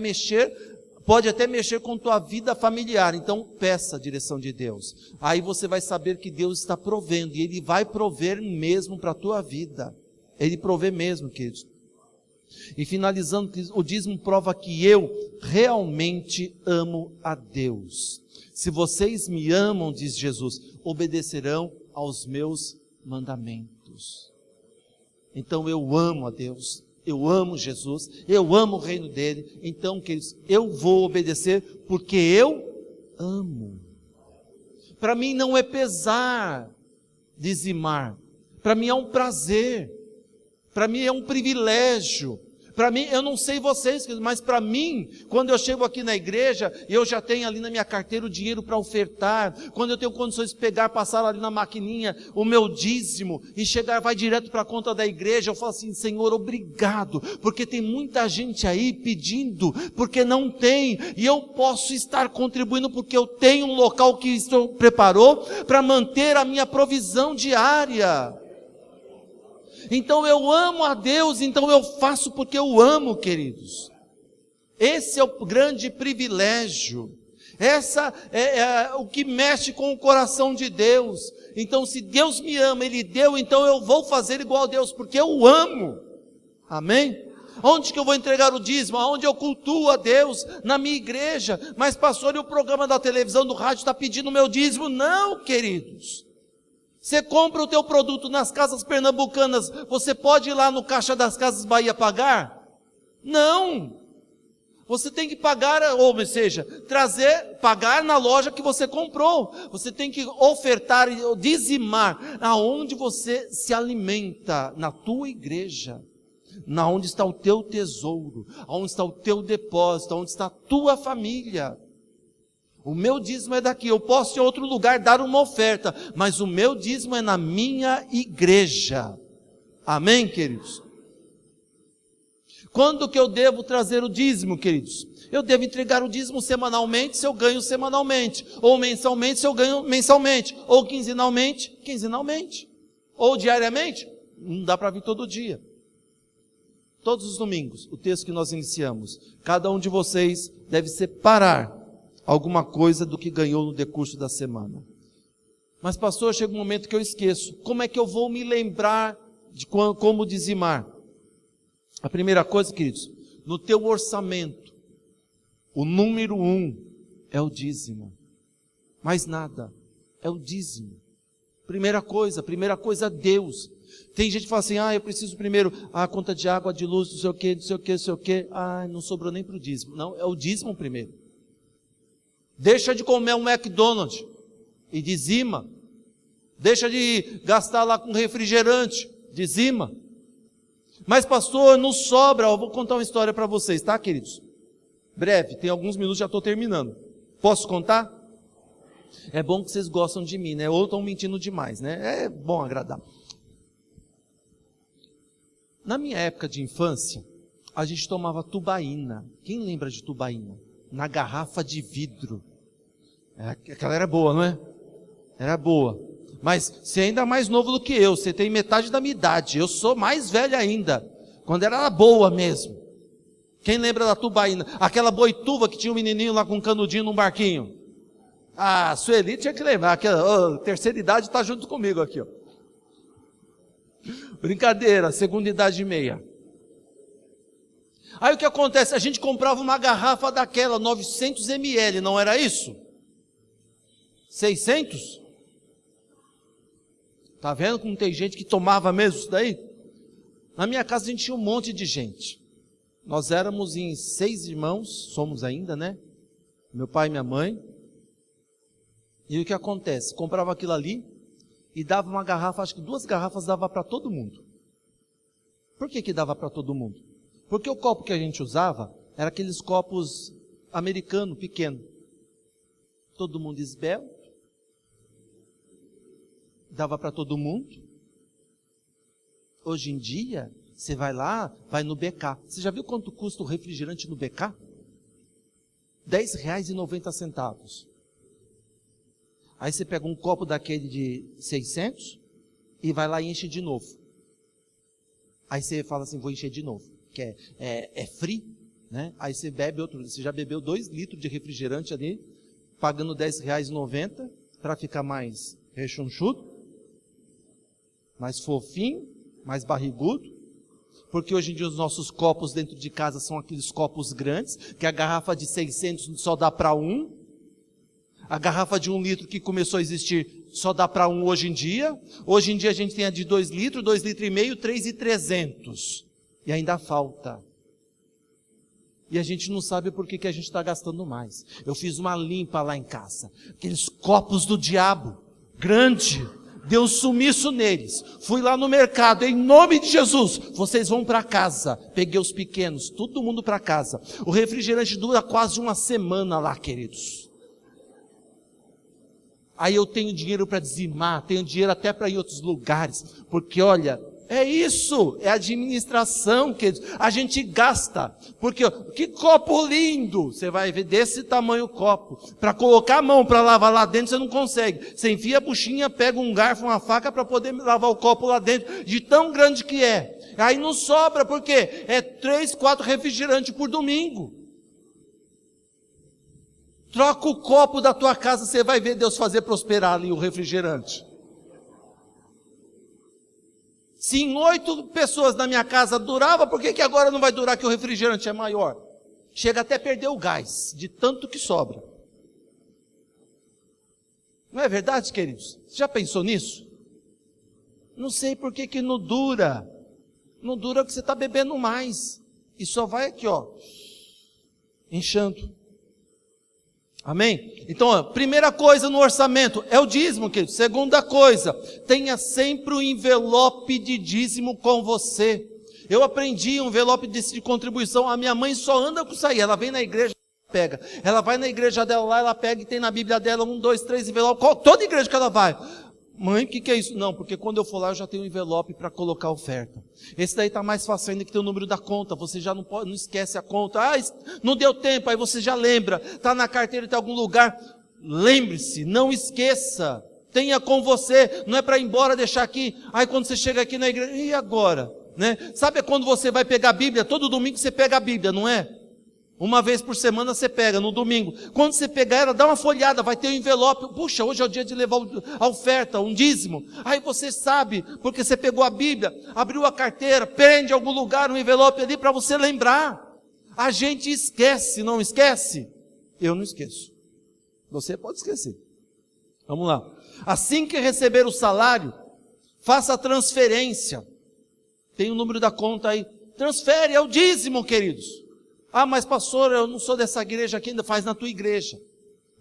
pode até mexer com tua vida familiar. Então, peça a direção de Deus. Aí você vai saber que Deus está provendo, e Ele vai prover mesmo para a tua vida. Ele provê mesmo, queridos. E finalizando, o dízimo prova que eu realmente amo a Deus. Se vocês me amam, diz Jesus, obedecerão aos meus mandamentos. Então eu amo a Deus. Eu amo Jesus, eu amo o reino dele, então, queridos, eu vou obedecer porque eu amo. Para mim não é pesar dizimar, Para mim é um prazer, para mim é um privilégio. Para mim, eu não sei vocês, mas para mim, quando eu chego aqui na igreja, eu já tenho ali na minha carteira o dinheiro para ofertar, quando eu tenho condições de pegar, passar ali na maquininha o meu dízimo, e chegar, vai direto para a conta da igreja, eu falo assim, Senhor, obrigado, porque tem muita gente aí pedindo, porque não tem, e eu posso estar contribuindo, porque eu tenho um local que o Senhor preparou, para manter a minha provisão diária. Então eu amo a Deus, então eu faço porque eu amo, queridos. Esse é o grande privilégio. Essa é o que mexe com o coração de Deus. Então se Deus me ama, Ele deu, então eu vou fazer igual a Deus, porque eu amo. Amém? Onde que eu vou entregar o dízimo? Onde eu cultuo a Deus? Na minha igreja. Mas pastor, e o programa da televisão, do rádio está pedindo o meu dízimo? Não, queridos. Você compra o teu produto nas casas pernambucanas, você pode ir lá no caixa das Casas Bahia pagar? Não. Você tem que pagar, ou seja, pagar na loja que você comprou. Você tem que ofertar, dizimar, aonde você se alimenta, na tua igreja. Na onde está o teu tesouro, aonde está o teu depósito, aonde está a tua família. O meu dízimo é daqui, eu posso em outro lugar dar uma oferta, mas o meu dízimo é na minha igreja. Amém, queridos? Quando que eu devo trazer o dízimo, queridos? Eu devo entregar o dízimo semanalmente, se eu ganho semanalmente, ou mensalmente, se eu ganho mensalmente, ou quinzenalmente, ou diariamente, não dá para vir todo dia. Todos os domingos, o texto que nós iniciamos, cada um de vocês deve separar alguma coisa do que ganhou no decurso da semana. Mas pastor, chega um momento que eu esqueço. Como é que eu vou me lembrar de como dizimar? A primeira coisa, queridos, no teu orçamento, o número 1 é o dízimo. Mais nada, é o dízimo. Primeira coisa, Deus. Tem gente que fala assim, eu preciso primeiro, a conta de água, de luz, não sei o que. Não sobrou nem para o dízimo. Não, é o dízimo primeiro. Deixa de comer um McDonald's e dizima. Deixa de gastar lá com refrigerante, dizima. Mas pastor, não sobra. Eu vou contar uma história para vocês, tá, queridos? Breve, tem alguns minutos, já estou terminando. Posso contar? É bom que vocês gostam de mim, né? Ou estão mentindo demais, né? É bom agradar. Na minha época de infância, a gente tomava tubaína. Quem lembra de tubaína? Na garrafa de vidro. Aquela era boa, não é? Era boa. Mas você é ainda mais novo do que eu, você tem metade da minha idade, eu sou mais velho ainda. Quando era boa mesmo. Quem lembra da tubaína? Aquela boituva que tinha um menininho lá com um canudinho num barquinho. A Sueli tinha que lembrar, aquela terceira idade está junto comigo aqui, ó. Brincadeira, segunda idade e meia. Aí o que acontece? A gente comprava uma garrafa daquela, 900 ml, não era isso? 600? Tá vendo como tem gente que tomava mesmo isso daí? Na minha casa a gente tinha um monte de gente. Nós éramos em 6 irmãos, somos ainda, né? Meu pai e minha mãe. E o que acontece? Comprava aquilo ali e dava uma garrafa, acho que 2 garrafas dava para todo mundo. Por que dava para todo mundo? Porque o copo que a gente usava era aqueles copos americanos, pequenos. Todo mundo esbelto. Dava para todo mundo. Hoje em dia, você vai lá, vai no BK. Você já viu quanto custa o refrigerante no BK? R$10,90. Aí você pega um copo daquele de 600 e vai lá e enche de novo. Aí você fala assim, vou encher de novo. Que é free, né? Aí você bebe outro, você já bebeu 2 litros de refrigerante ali, pagando R$10,90 para ficar mais rechonchudo, mais fofinho, mais barrigudo. Porque hoje em dia os nossos copos dentro de casa são aqueles copos grandes, que a garrafa de 600 só dá para 1. A garrafa de 1 litro que começou a existir só dá para 1 hoje em dia. Hoje em dia a gente tem a de 2 litros, 2,5 litros, 3,300. E ainda falta. E a gente não sabe por que a gente está gastando mais. Eu fiz uma limpa lá em casa. Aqueles copos do diabo, grande, dei um sumiço neles, fui lá no mercado, em nome de Jesus, vocês vão para casa. Peguei os pequenos, todo mundo para casa. O refrigerante dura quase uma semana lá, queridos. Aí eu tenho dinheiro para dizimar, tenho dinheiro até para ir em outros lugares, porque olha, é isso, é administração, queridos. A gente gasta, porque que copo lindo, você vai ver desse tamanho o copo, para colocar a mão para lavar lá dentro você não consegue, você enfia a buchinha, pega um garfo, uma faca para poder lavar o copo lá dentro, de tão grande que é. Aí não sobra, porque é 3, 4 refrigerantes por domingo. Troca o copo da tua casa, você vai ver Deus fazer prosperar ali o refrigerante. Se em 8 pessoas na minha casa durava, por que agora não vai durar que o refrigerante é maior? Chega até a perder o gás, de tanto que sobra. Não é verdade, queridos? Você já pensou nisso? Não sei por que não dura. Não dura porque você está bebendo mais. E só vai aqui, ó, inchando. Amém? Então, ó, primeira coisa no orçamento é o dízimo, querido. Segunda coisa, tenha sempre um envelope de dízimo com você. Eu aprendi um envelope de contribuição. A minha mãe só anda com isso aí. Ela vem na igreja, pega. Ela vai na igreja dela lá, ela pega e tem na Bíblia dela 1, 2, 3 envelopes. Toda igreja que ela vai. Mãe, o que é isso? Não, porque quando eu for lá eu já tenho um envelope para colocar a oferta. Esse daí está mais fácil ainda que tem o número da conta. Você já não esquece a conta. Ah, não deu tempo, aí você já lembra. Está na carteira, está em algum lugar. Lembre-se, não esqueça. Tenha com você. Não é para ir embora, deixar aqui. Aí quando você chega aqui na igreja, e agora? Né? Sabe quando você vai pegar a Bíblia? Todo domingo você pega a Bíblia, não é? Uma vez por semana você pega, no domingo. Quando você pegar ela, dá uma folhada, vai ter um envelope. Puxa, hoje é o dia de levar a oferta, um dízimo. Aí você sabe, porque você pegou a Bíblia, abriu a carteira, prende em algum lugar um envelope ali para você lembrar. A gente esquece, não esquece? Eu não esqueço. Você pode esquecer. Vamos lá. Assim que receber o salário, faça a transferência. Tem o número da conta aí. Transfere, é o dízimo, queridos. Ah, mas pastor, eu não sou dessa igreja aqui, ainda faz na tua igreja.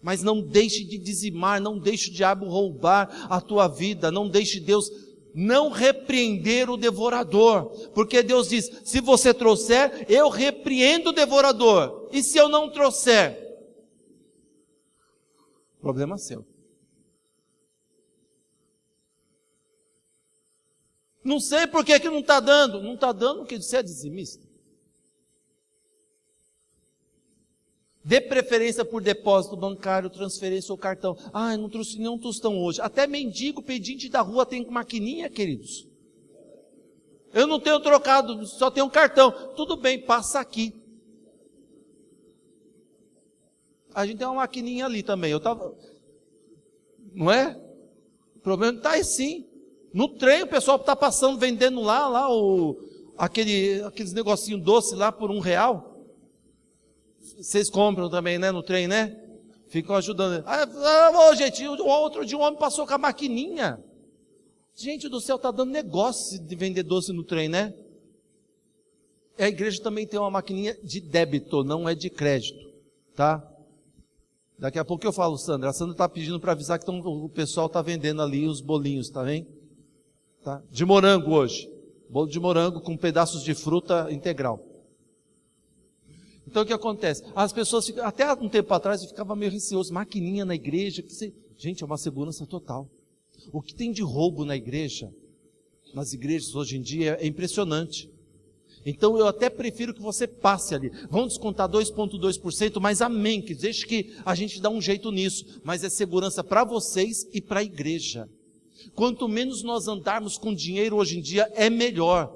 Mas não deixe de dizimar, não deixe o diabo roubar a tua vida, não deixe Deus não repreender o devorador. Porque Deus diz, se você trouxer, eu repreendo o devorador. E se eu não trouxer? Problema seu. Não sei por que não está dando. Não está dando porque você é dizimista. Dê preferência por depósito bancário, transferência ou cartão. Ah, eu não trouxe nenhum tostão hoje. Até mendigo, pedinte da rua tem maquininha, queridos. Eu não tenho trocado, só tenho um cartão. Tudo bem, passa aqui. A gente tem uma maquininha ali também. Não é? O problema está aí sim. No trem o pessoal está passando, vendendo lá aqueles negocinhos doces lá por R$1. Vocês compram também, né, no trem, né? Ficam ajudando. Gente, outro dia um homem passou com a maquininha. Gente do céu, está dando negócio de vender doce no trem, né? A igreja também tem uma maquininha de débito, não é de crédito, tá? Daqui a pouco eu falo, Sandra. A Sandra está pedindo para avisar que o pessoal está vendendo ali os bolinhos, tá vendo? Tá? De morango hoje. Bolo de morango com pedaços de fruta integral. Então o que acontece? As pessoas ficam, até um tempo atrás eu ficava meio receoso, maquininha na igreja, gente, é uma segurança total. O que tem de roubo na igreja, nas igrejas hoje em dia, é impressionante. Então eu até prefiro que você passe ali. Vão descontar 2,2%, mas amém, que deixe que a gente dá um jeito nisso. Mas é segurança para vocês e para a igreja. Quanto menos nós andarmos com dinheiro hoje em dia, é melhor.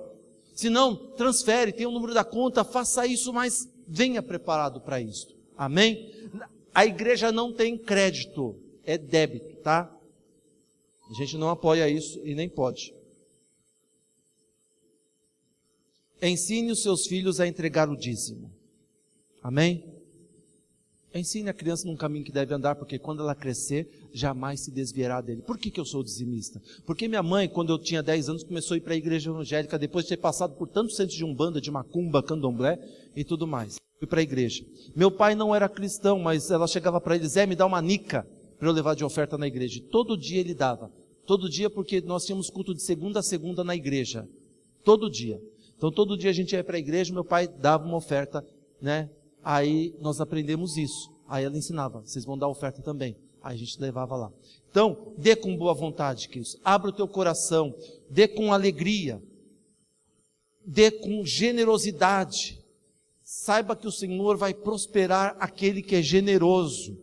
Se não, transfere, tem o número da conta, faça isso, mas venha preparado para isso. Amém? A igreja não tem crédito, é débito, tá? A gente não apoia isso e nem pode. Ensine os seus filhos a entregar o dízimo. Amém? Ensine a criança num caminho que deve andar, porque quando ela crescer, jamais se desviará dele. Por que eu sou dizimista? Porque minha mãe, quando eu tinha 10 anos, começou a ir para a igreja evangélica, depois de ter passado por tantos centros de umbanda, de macumba, candomblé e tudo mais. Fui para a igreja. Meu pai não era cristão, mas ela chegava para ele, Zé, me dá uma nica para eu levar de oferta na igreja. E todo dia ele dava. Todo dia, porque nós tínhamos culto de segunda a segunda na igreja. Todo dia. Então, todo dia a gente ia para a igreja, meu pai dava uma oferta, né? Aí nós aprendemos isso. Aí ela ensinava, vocês vão dar oferta também. Aí a gente levava lá. Então, dê com boa vontade, queridos. Abra o teu coração. Dê com alegria. Dê com generosidade. Saiba que o Senhor vai prosperar aquele que é generoso.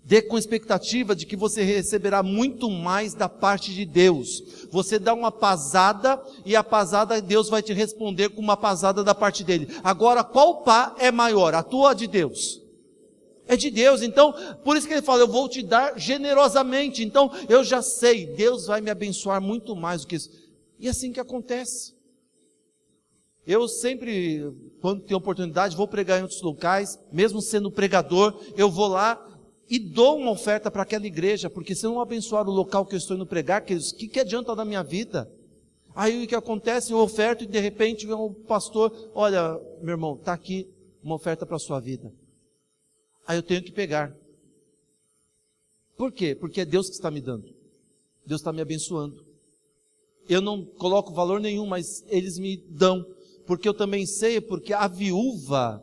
Dê com expectativa de que você receberá muito mais da parte de Deus. Você dá uma pasada e a pasada Deus vai te responder com uma pasada da parte dele. Agora, qual pá é maior? A tua ou a de Deus? É de Deus. Então, por isso que ele fala, eu vou te dar generosamente. Então, eu já sei, Deus vai me abençoar muito mais do que isso. E assim que acontece. Eu sempre, quando tenho oportunidade, vou pregar em outros locais, mesmo sendo pregador, eu vou lá e dou uma oferta para aquela igreja, porque se eu não abençoar o local que eu estou indo pregar, o que adianta da minha vida? Aí o que acontece? Eu oferto e de repente vem o pastor, olha, meu irmão, está aqui uma oferta para a sua vida. Aí eu tenho que pegar. Por quê? Porque é Deus que está me dando. Deus está me abençoando. Eu não coloco valor nenhum, mas eles me dão. Porque eu também sei, porque a viúva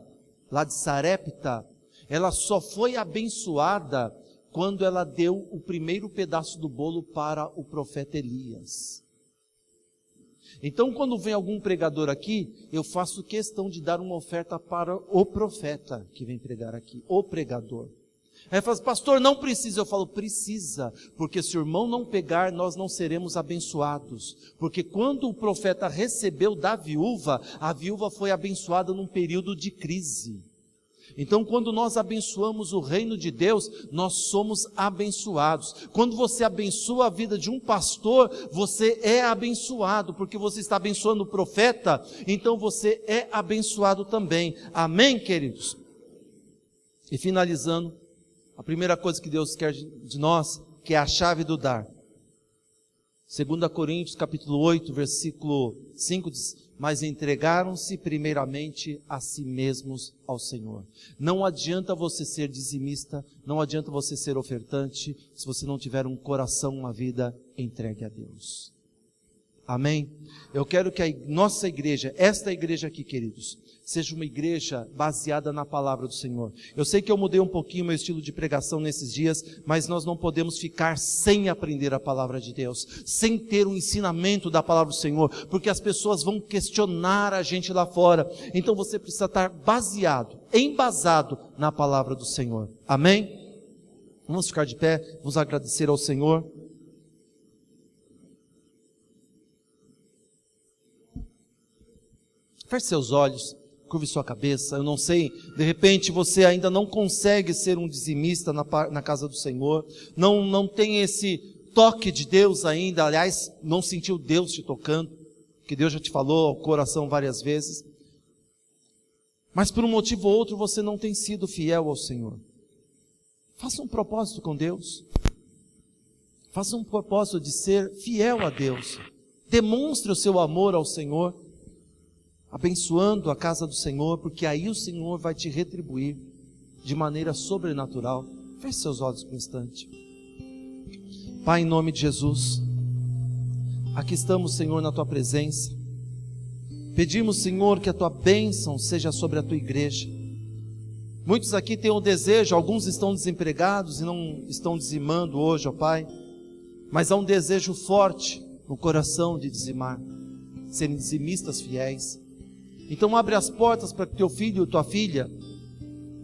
lá de Sarepta, ela só foi abençoada quando ela deu o primeiro pedaço do bolo para o profeta Elias. Então, quando vem algum pregador aqui, eu faço questão de dar uma oferta para o profeta que vem pregar aqui, o pregador. Aí fala, pastor, não precisa. Eu falo, precisa, porque se o irmão não pegar, nós não seremos abençoados. Porque quando o profeta recebeu da viúva, a viúva foi abençoada num período de crise. Então, quando nós abençoamos o reino de Deus, nós somos abençoados. Quando você abençoa a vida de um pastor, você é abençoado, porque você está abençoando o profeta, então você é abençoado também. Amém, queridos? E finalizando, a primeira coisa que Deus quer de nós, que é a chave do dar. 2 Coríntios capítulo 8, versículo 5 diz, mas entregaram-se primeiramente a si mesmos ao Senhor. Não adianta você ser dizimista, não adianta você ser ofertante, se você não tiver um coração, uma vida entregue a Deus. Amém? Eu quero que a nossa igreja, esta igreja aqui, queridos, seja uma igreja baseada na palavra do Senhor. Eu sei que eu mudei um pouquinho meu estilo de pregação nesses dias, mas nós não podemos ficar sem aprender a palavra de Deus, sem ter um ensinamento da palavra do Senhor, porque as pessoas vão questionar a gente lá fora. Então você precisa estar baseado, embasado na palavra do Senhor. Amém? Vamos ficar de pé, vamos agradecer ao Senhor. Feche seus olhos, curve sua cabeça. Eu não sei, de repente você ainda não consegue ser um dizimista na casa do Senhor, não tem esse toque de Deus ainda, aliás, não sentiu Deus te tocando, que Deus já te falou ao coração várias vezes, mas por um motivo ou outro você não tem sido fiel ao Senhor. Faça um propósito com Deus, faça um propósito de ser fiel a Deus, demonstre o seu amor ao Senhor, abençoando a casa do Senhor, porque aí o Senhor vai te retribuir de maneira sobrenatural. Feche seus olhos por um instante. Pai, em nome de Jesus, aqui estamos, Senhor, na Tua presença. Pedimos, Senhor, que a Tua bênção seja sobre a Tua igreja. Muitos aqui têm o desejo, alguns estão desempregados e não estão dizimando hoje, ó Pai, mas há um desejo forte no coração de dizimar, serem dizimistas fiéis. Então abre as portas para que teu filho e tua filha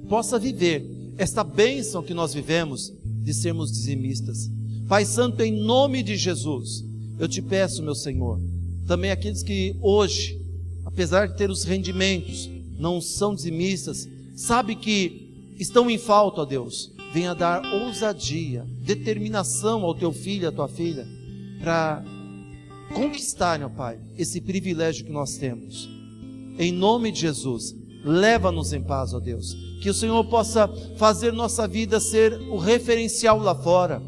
possa viver esta bênção que nós vivemos de sermos dizimistas. Pai Santo, em nome de Jesus, eu te peço, meu Senhor, também aqueles que hoje, apesar de ter os rendimentos, não são dizimistas, sabe que estão em falta, ó Deus, venha dar ousadia, determinação ao teu filho e à tua filha, para conquistarem, ó Pai, esse privilégio que nós temos. Em nome de Jesus, leva-nos em paz, ó Deus, que o Senhor possa fazer nossa vida ser o referencial lá fora.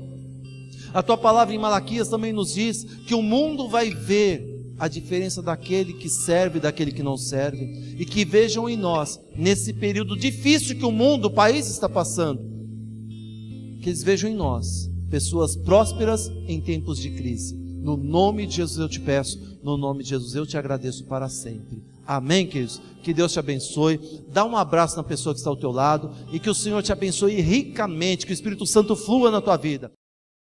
A Tua palavra em Malaquias também nos diz que o mundo vai ver a diferença daquele que serve e daquele que não serve, e que vejam em nós, nesse período difícil que o mundo, o país está passando, que eles vejam em nós pessoas prósperas em tempos de crise. No nome de Jesus eu te peço, no nome de Jesus eu te agradeço para sempre. Amém, queridos? Que Deus te abençoe. Dá um abraço na pessoa que está ao teu lado e que o Senhor te abençoe ricamente, que o Espírito Santo flua na tua vida.